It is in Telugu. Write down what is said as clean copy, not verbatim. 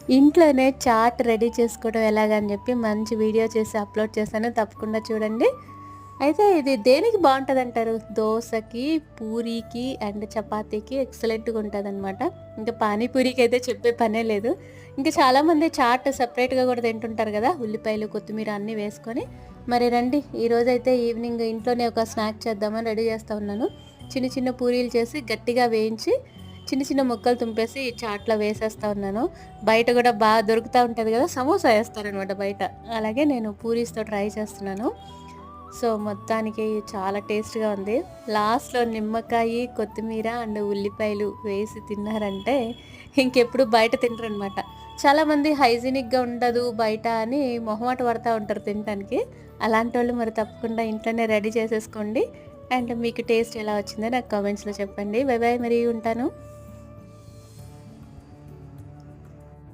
ఇంట్లోనే చాట్ రెడీ చేసుకోవడం ఎలాగని చెప్పి మంచి వీడియో చేసి అప్లోడ్ చేశాను. తప్పకుండా చూడండి. అయితే ఇది దేనికి బావుంటదంటారు? దోసకి, పూరీకి అండ్ చపాతీకి ఎక్సలెంట్‌గా ఉంటదనమాట. ఇంకా పానీపూరికి అయితే చెప్పే పనే లేదు. ఇంకా చాలామంది చాట్ సెపరేట్‌గా కూడా తింటుంటారు కదా! ఉల్లిపాయలు, కొత్తిమీర అన్నీ వేసుకొని. మరి రండి ఈరోజైతే ఈవినింగ్ ఇంట్లోనే ఒక స్నాక్ చేద్దామని రెడీ చేస్తా ఉన్నాను. చిన్న చిన్న పూరీలు చేసి గట్టిగా వేయించి చిన్న చిన్న ముక్కలు తుంపేసి చాట్‌లో వేసేస్తా ఉన్నాను. బయట గూడా దొరుకుతా ఉంటది గదా! సమోసా ఏస్తారనమాట బయట. అలాగే నేను పూరీస్‌తో ట్రై చేస్తున్నాను. సో, మొత్తానికి చాలా టేస్ట్‌గా ఉంది. లాస్ట్‌లో నిమ్మకాయి, కొత్తిమీర అండ్ ఉల్లిపాయలు వేసి తిన్నారంటే ఇంకెప్పుడు బయట తినరనమాట. చాలామంది హైజీనిక్‌గా ఉండదు బయట అని మొహమాట పడతా ఉంటారు తినటానికి. అలాంటోళ్ళు మరి తప్పకుండా ఇంట్లోనే రెడీ చేసేసుకోండి. అండ్ మీకు టేస్ట్ ఎలా వచ్చిందో నాకు కామెంట్స్‌లో చెప్పండి. బై బై మరి ఉంటాను.